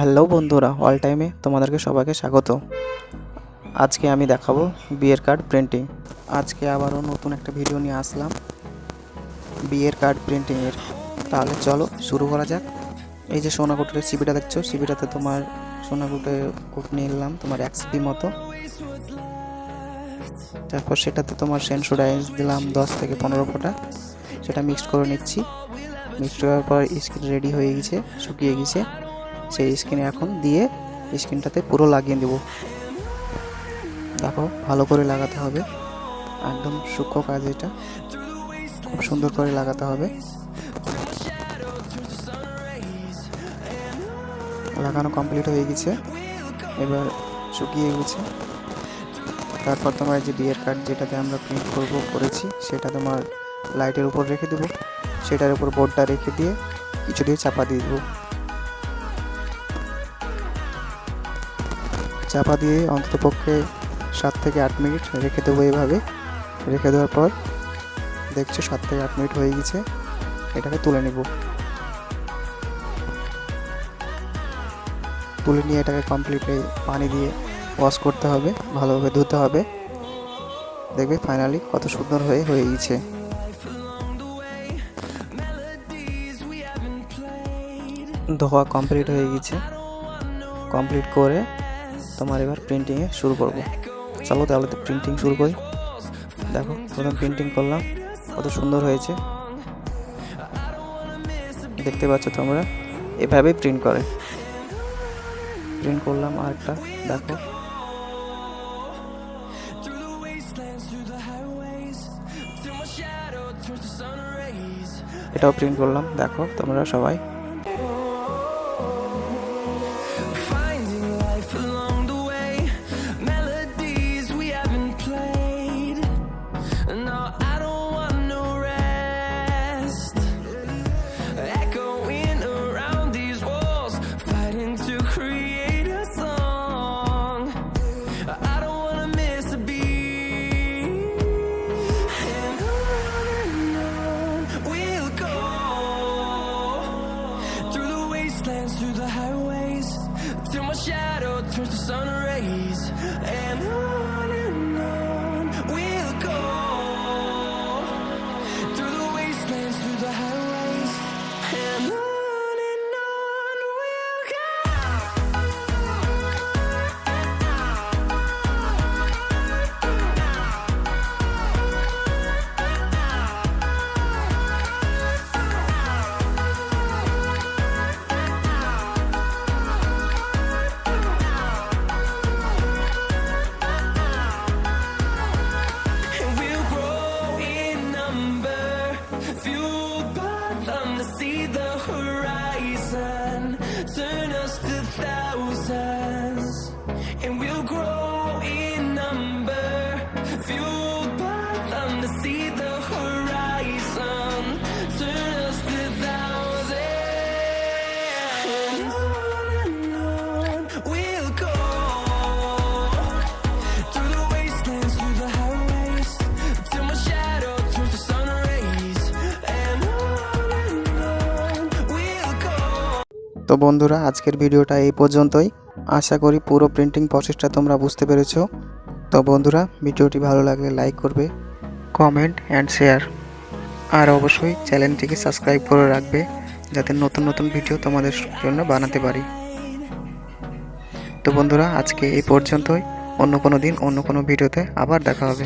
Hello বন্ধুরা, all টাইমে তোমাদেরকে সবাইকে স্বাগত। আজকে আমি দেখাবো বিয়ের কার্ড প্রিন্টিং। আজকে আবারও নতুন একটা ভিডিও নিয়ে আসলাম বিয়ের কার্ড প্রিন্টিংয়ের। তাহলে চলো শুরু করা যাক। এই যে সোনাকুটের সিবিটা দেখছো, সিবিটাতে তোমার সোনাকুটে কুট নিয়ে নিলাম তোমার 1 সিবি মতো। তারপর সেটাতে তোমার সেন্সোডাইজ দিলাম 10 থেকে 15 ফোঁটা। সেটা মিক্সড করে নিচ্ছি। মিক্সড করার পর স্কিন রেডি হয়ে গেছে, শুকিয়ে গেছে। সেই স্কিনে এখন দিয়ে স্কিনটাতে পুরো লাগিয়ে দেব। দেখো ভালো করে লাগাতে হবে, একদম সূক্ষ্ম কাজ, এটা খুব সুন্দর করে লাগাতে হবে। লাগানো কমপ্লিট হয়ে গেছে, এবার শুকিয়ে গেছে। তারপর তোমার যে বিয়ের কার্ড যেটাতে আমরা প্রিন্ট করেছি সেটা তোমার লাইটের উপর রেখে দেবো। সেটার উপর বোর্ডটা রেখে দিয়ে কিছু দিয়ে চাপা দিয়ে দেবো। চাপা দিয়ে অন্ততপক্ষে 7 থেকে 8 মিনিট রেখে দেবো। এইভাবে রেখে দেওয়ার পর দেখছো 7 থেকে 8 মিনিট হয়ে গেছে। এটাকে তুলে নেব। তুলে নিয়ে এটাকে কমপ্লিটলি পানি দিয়ে ওয়াশ করতে হবে, ভালোভাবে ধুতে হবে। দেখবে ফাইনালি কত সুন্দর হয়ে গেছে। ধোয়া কমপ্লিট হয়ে গেছে। কমপ্লিট করে তোমার এবার প্রিন্টিংয়ে শুরু করব। চলো তাহলে তো প্রিন্টিং শুরু করি। দেখো প্রথম প্রিন্টিং করলাম, কত সুন্দর হয়েছে দেখতে পাচ্ছ তোমরা। এভাবে প্রিন্ট করলাম আরেকটা, দেখো এটাও প্রিন্ট করলাম, দেখো তোমরা সবাই। Through the highways, till my shadow turns to sun rays, and on we'll go. Through the wastelands, through the highways, and on we'll go. See the horizon, turn us to thousands, and we'll grow in number, fueled by them to see the horizon, turn us to thousands, and on we'll go. Through the wastelands, through the highways, till my shadow turns to sun rays, and তো বন্ধুরা, আজকের ভিডিওটা এই পর্যন্তই। আশা করি পুরো printing প্রসেসটা তোমরা বুঝতে পেরেছো। তো বন্ধুরা, ভিডিওটি ভালো লাগলে লাইক করবে, কমেন্ট অ্যান্ড শেয়ার, আর অবশ্যই চ্যানেলটিকে সাবস্ক্রাইব করে রাখবে যাতে নতুন নতুন ভিডিও তোমাদের জন্য বানাতে পারি। তো বন্ধুরা, আজকে এই পর্যন্তই। অন্য কোনো দিন অন্য কোনো ভিডিওতে আবার দেখা হবে।